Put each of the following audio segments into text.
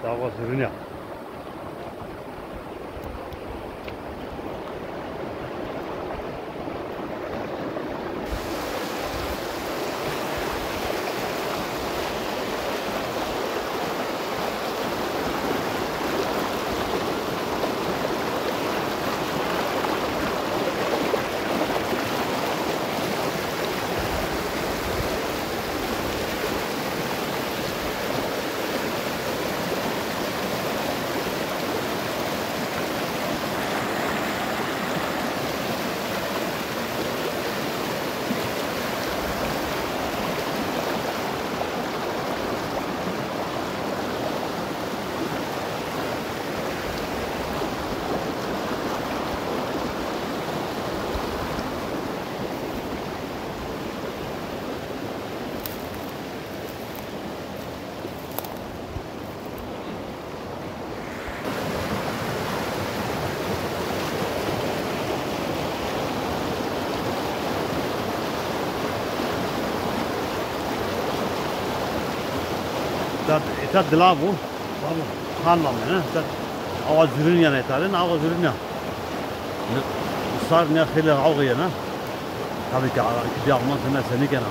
Dava sürünüyor. Eta dilavu, hanlam ne? Eta awa zürünyan etalin, awa zürünyan. Sar ne khile awgiya na. Tabii ki bir Alman seni gene.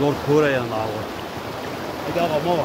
Zor Kore yanına awa. Eta awa mova.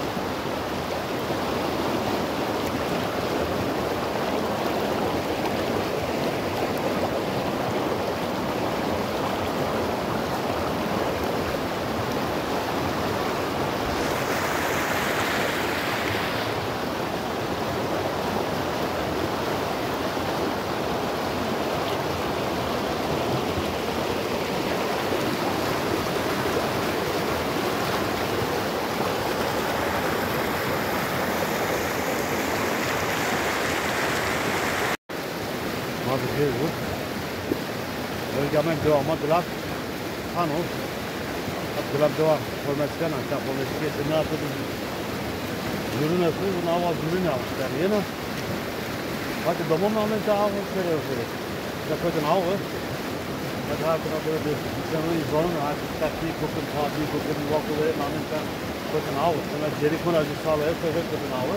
Bölgemen devamı dilap hanu dilap devam formasyon anta formasyon ne yaptı yürünüyorsun bunu hava yürün yapmışlar yine hadi damon alın daha var şöyle da koydun hava hadi hakına böyle insanın zorun artık taktiği kokun tabi kokun vakıları namın sen koydun hava sana geri konacı sağlaya koydun hava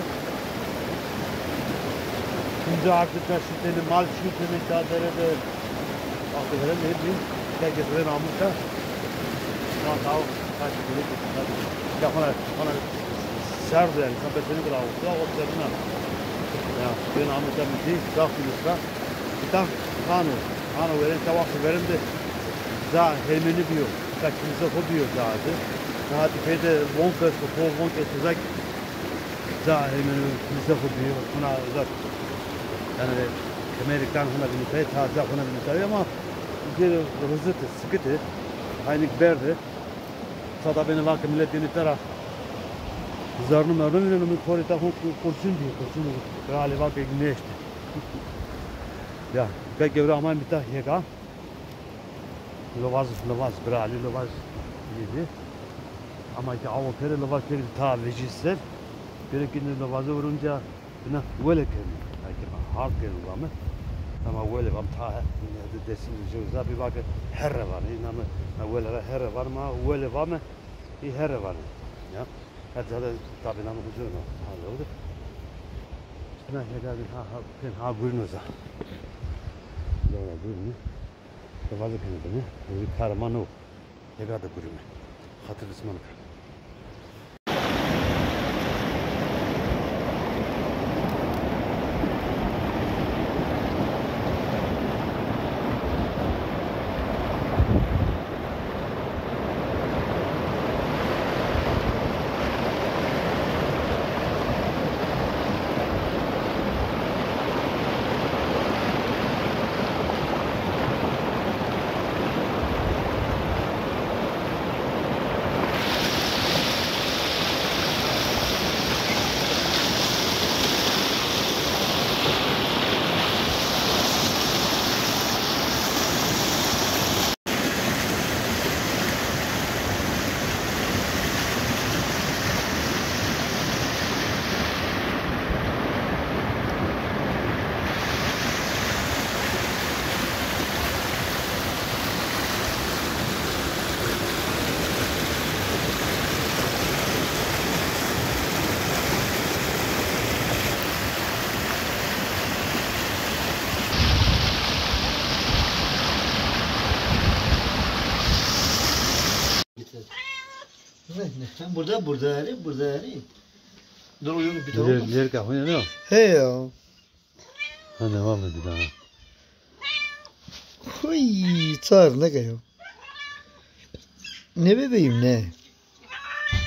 şimdi artık şüpheli mal şüpheli mücadelede artık öyle ne bileyim herkese namus'a şu an daha kaç gibi ya bana serdi yani kapatını bıraktı o üzerine ya ben namus'a bir dağıtmışsa bir tane kanu veren tavafı verin de za helmeni diyor kaçınıza koyuyor zaten daha tepede vonkas uzak za helmeni bize koyuyor buna uzak yani Amerikan hına bir taze hına bir ama bir rızıtı sıkıntı aynı verdi sada beni vakit millet yönetara zarnım öğrenmenin korita kursun diyor kursun galiba ki güneşti ya pek evraman bir tane yega lovaz brali lovaz gibi ama ki avı peri lovaz peri ta vecizler gerekinde lovazı vurunca buna böyle geliyor hard geliyor ama ama böyle am ta desin joza bir bakı herre var inanı böyle herre var mı böyle var mı iyi herre var ya hadi tabii namı güzel o oldu ne kadar ha buyurunuz Doğru buyurun da fazla kendine bir kahraman o ne kadar buyurun hatırlısın Ne? Burada ari. Dur uyuyor bir Yer tavuk. yer kahve ne o? He ya. Ha devam edin ha. Huy, çağır ne geliyor? Ne bebeğim ne?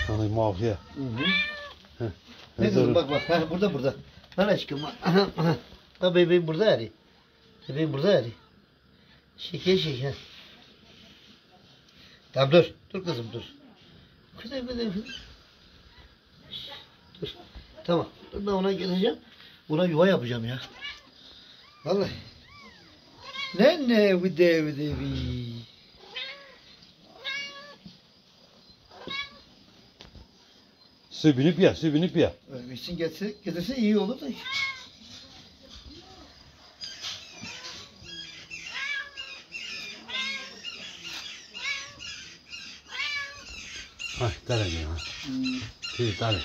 Sana muafiye. Ne diyorum bak. Ha, burada. Lan aşkım. Ha bebeğim burada ari. Bebeğim burada ari. Şeker. Tamam dur. Dur kızım dur. Kızım. Dur. Tamam. Dur ben ona geleceğim. Buna yuva yapacağım ya. Vallahi. Ne vıdı. Su binip ya. Ölmüşsün getirse iyi olur da. Ha dale ya. Dale.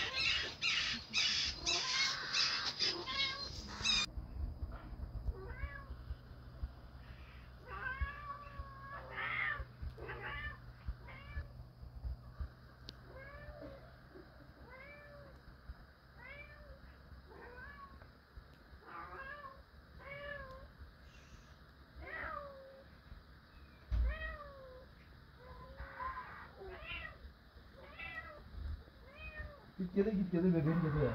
Git gele bebeğim dedi ya.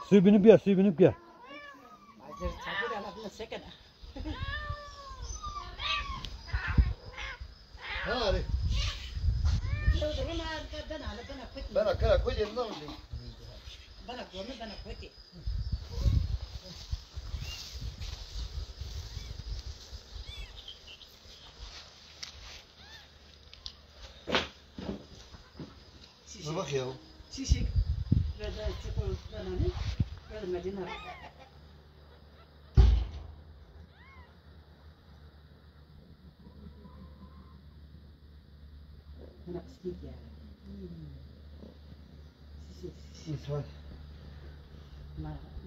Su binip ya. Hadi. Ben akara koy yerine alayım. Dur bak ya. Çiçek ve de çikolatalarını görmediğine. Naksit ya. İsmail.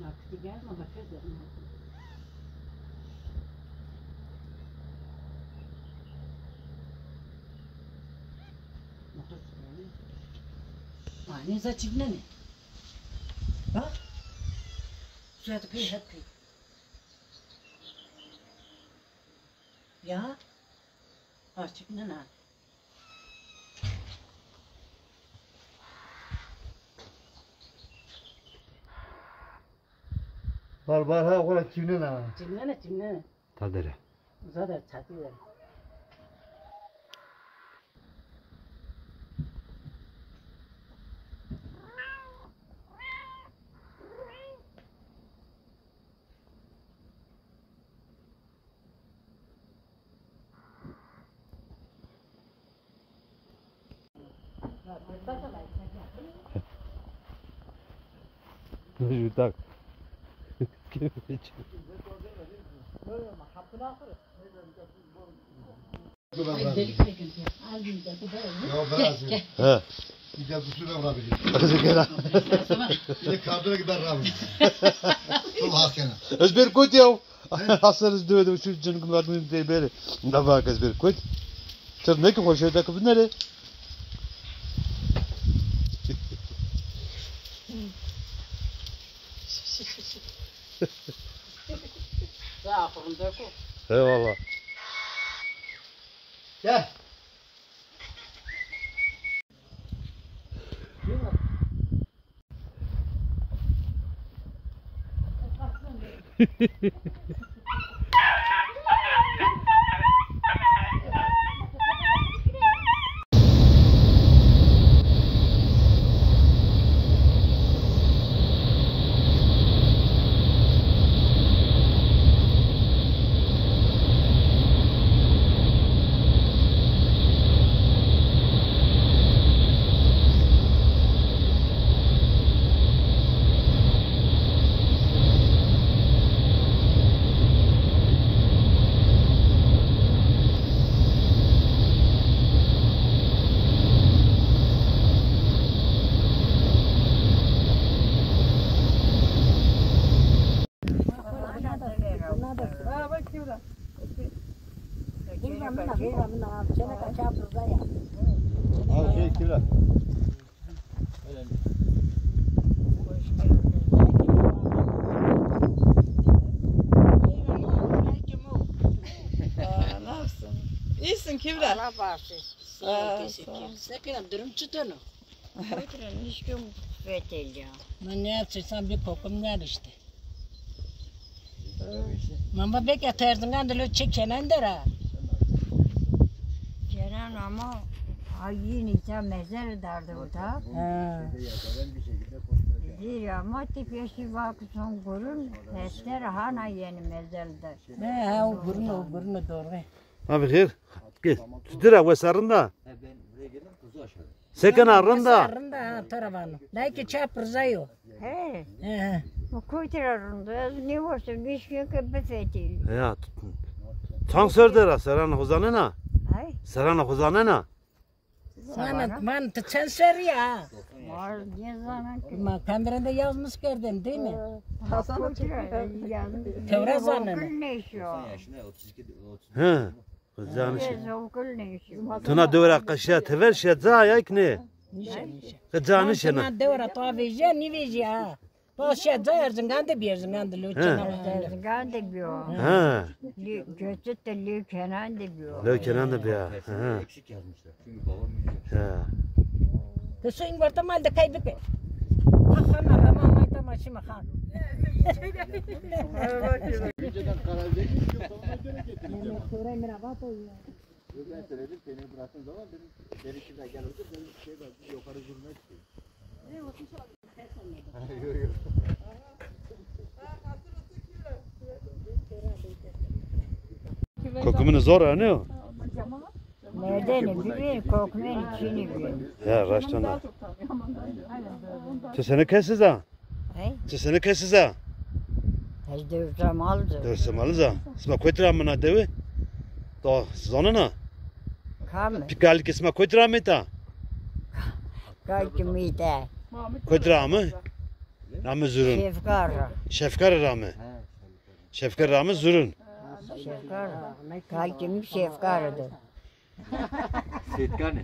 Naksit gelme bakacağız. Ne zaçık ne? Ha? Suya da hep kıy. Ya? Açık ne? Var ha ola kimden ha? Cimne. Tadere. Zaten çatıyor. Şu tak. Ya ben He. Bir de kusura vurabilir. Azı gel. Bir de kardına gider rabbi. Dur hakkına. Özber koyt ya. Hasarız dövdü şu canım verdim diye böyle. Da bak özber koyt. Sen ne ki hoş öyle kapı nere? Eyvallah. Gel. Al şey kira. Nasılsın? İyisin Kübra. Allah bağışlasın. Sağ ol, teşekkür. sağ ol. Sakın durum tutunu. Oturun işkim fetel ya. Ben ne yapsam bir kokum var işte. Mama bek atarsın andelo çekenen dera. Kenan ama ayın ise mezel derdi o da. Ha. Zira ama tipeşi bakışın kurun hester hana yeni mezelde. Ne ha o burnu doğru. Abi gel. Gel. Tutira ve sarında. Sekin arında. Sarında ha taravanı. Like çapırzayo. He, He. o kuyturarında ne varsa bir gün köpe fetel. Ya tutun. Çang sördera serana huzanena. Hay, Serana huzanena. Man sen ser ya. var ne zaman ki. Ma kamerada yazmış gördün değil mi? Hasan yazın. Tevrat zanne. Okul ne işi o? He. Huzanı şey. Biz okul ne işi o? Tuna dövra kaşya tever şey zayık ne? Nişan. Kıcanı şena. Sana devra taviye ni veja. Başya zayarsın gande bir gande loçana. Dergan da bir o. Ha. Göçet de li kenan da bir o. Lo kenan da bir ha. Ha. Eksik yazmışlar. Çünkü babam biliyor. Ha. Kısın varta malda kaybı. Hakan arama mayta maçı makan. Önceden karar vermiş yok. Ona göre getireceğim. Ben söyledim seni bıraktığın zaman dedim beni şimdi gel otur dedim şey var yukarı zurna çıkıyor. Yok yok. Kokumunu zor ha ne o? Nereden bileyim kokmayın içini bileyim. Ya raştana. Tüsene kesiz ha. Hey, Tüsene kesiz ha. hiç de uzamaldı. Dersim alza. Sma koytram mı devi? To zonana. Kam, Pikal kesma koytram mı ta? kaç mıydı? Koytram mı? Ramı zurun. Şefkar, Şefkar ramı. Şefkar ramı zurun. şefkar. Kaç mı şefkardı? Setkane.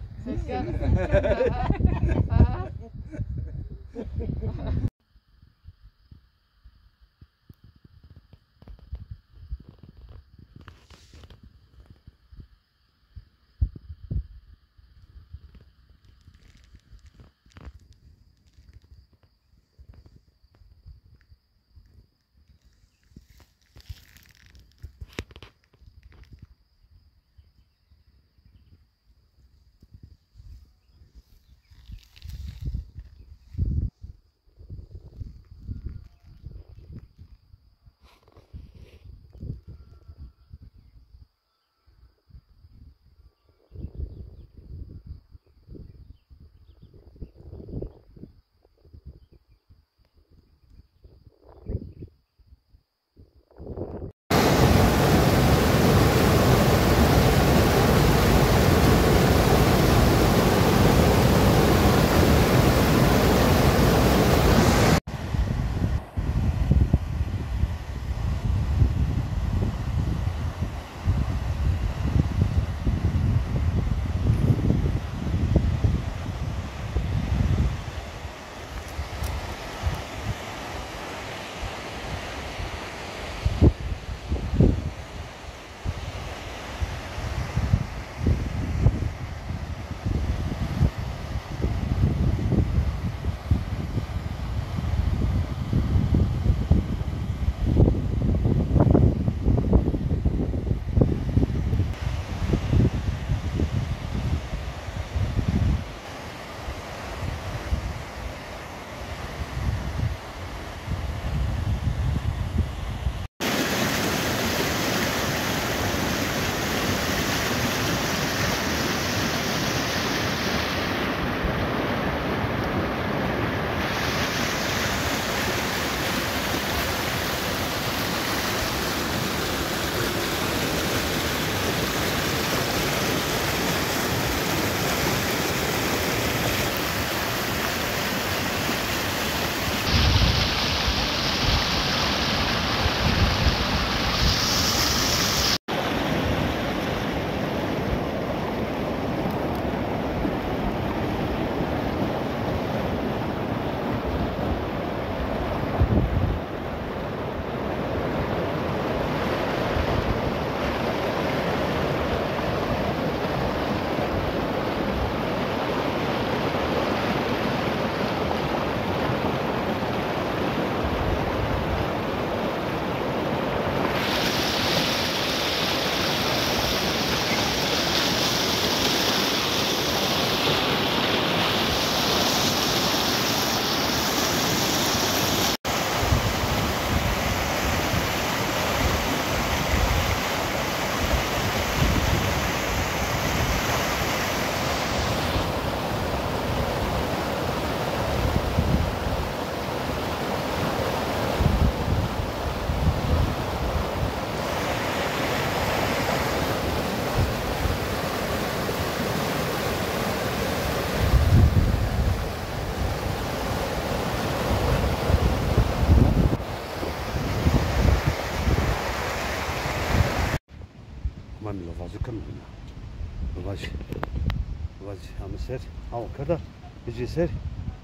Vaz hamser. Ama kada bizi ser.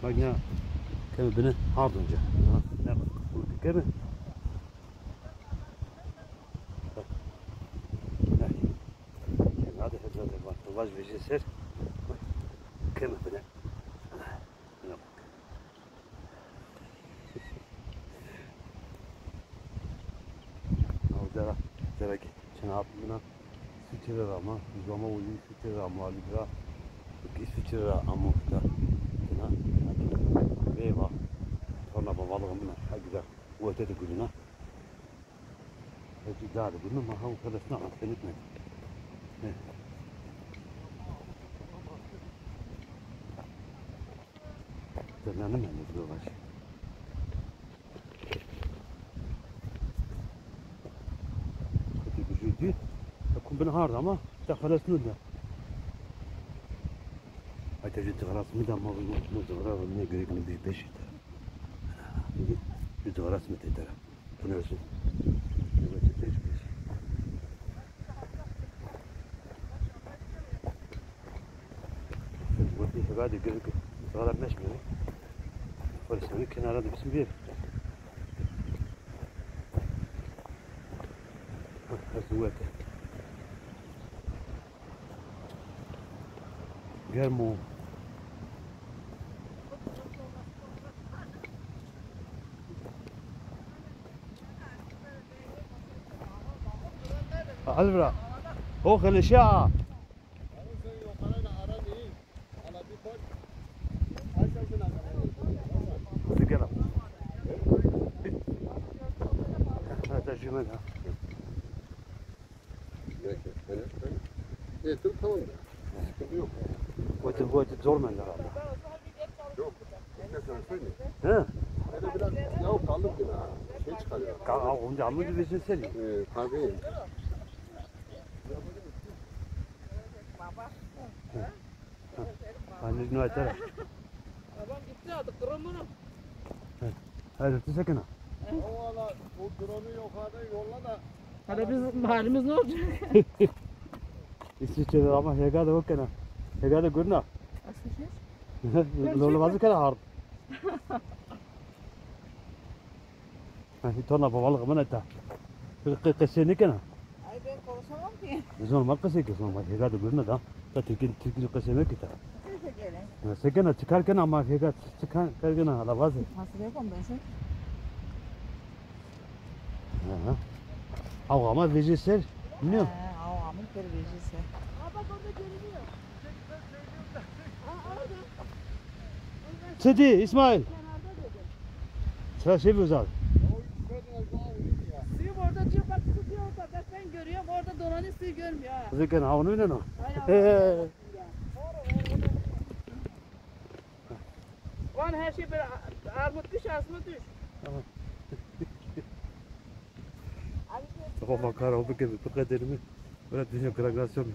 Magna kemi beni hardınca. Ne bu kemi? Hadi hadi vaz bizi ser. Kemi beni. Zara ki çanapına sıçrar ama zama uyu sıçrar ama libra ki sıçrar ama da na beba sonra babalığım na hadi bu ötede gününe hadi daha bunu ma hav kadasına atın etme Zerlanım ben de var Jüdü, takım beni hardı ama takhalasını da. Ayta jüdü karasını da ama bu zarar ne gerekli bir beş eder. Jüdü karasını da eder. Bu ne olsun? Evet, beş. Bu bir hadi gerekli. Zarar meşmeli. Polislerin kenarında bizim bir. Hazırlık. Germo. Alvra. O gelişa. Sigara. Hadi cümle. Evet, tamam. Sıkıntı yok. Bu zor mu herhalde? Yok. Ne sana söyleyeyim. He? Böyle biraz yavuk kaldım yine. Şey çıkarıyor. Onca amma gibi seni. Kahveyi. Anne ne aytar? Babam gitti adı kırımını. Hayır, sakın. O valla bu drone'u yukarıda yolla da. Hadi bizim halimiz ne olacak? İsviçre'de ama hegada yok kana. Hegada görünüyor. Lolo bazı kana hard. Torna babalık mı neta? Kışı ne kana? Ay ben konuşamam ki. Normal kışı ki normal hegada görünüyor da. Ta Türkiye kışı ne kita? Neyse gelin. Sakın çıkarken ama hegada çıkarken hala bazı. Nasıl yapalım ben sen? Ama vejeser ne? Ağamın pervecisi. Sedi İsmail. Sıra şey uzak. Suyu orada diyor bak su diyor orada. Bak ben görüyorum orada donanı suyu görmüyor ha. Zıkken havunu ne no? Van her şey böyle armut düş asma düş. Ama kar oldu ki bu kadarını böyle dünya gragasyon.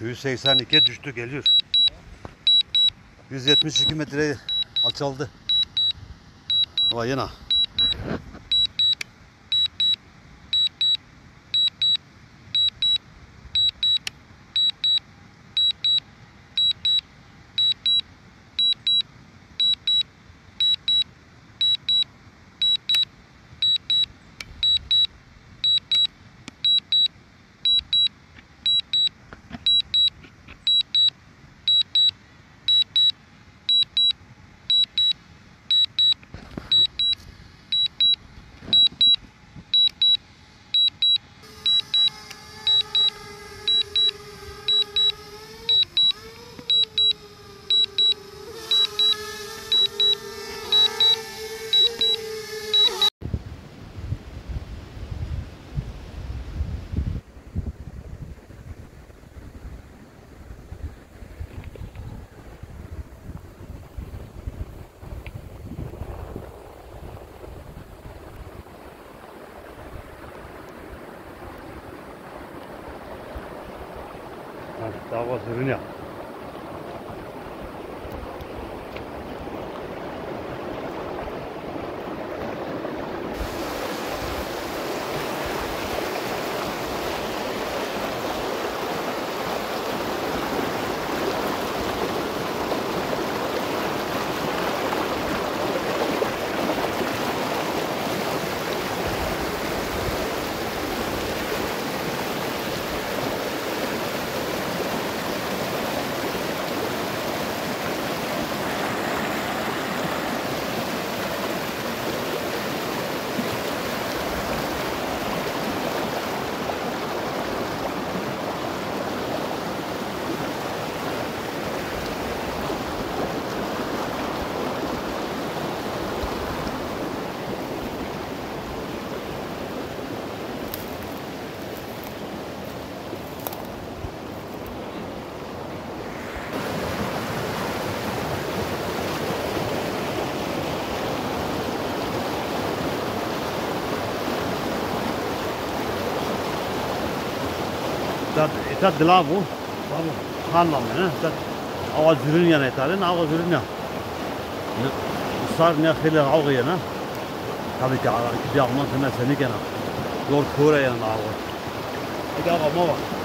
182'ye düştü geliyor. 172 metre alçaldı. Vay yana. Dava sürünüyor. Eta dilavu, hanlam ne? Eta awa zürün ne talen, awa zürün ya. Sar ne khile awgiya na. Tabii ki ara ki diagnoz ne seni gena. Zor kore yana awa. Eta awa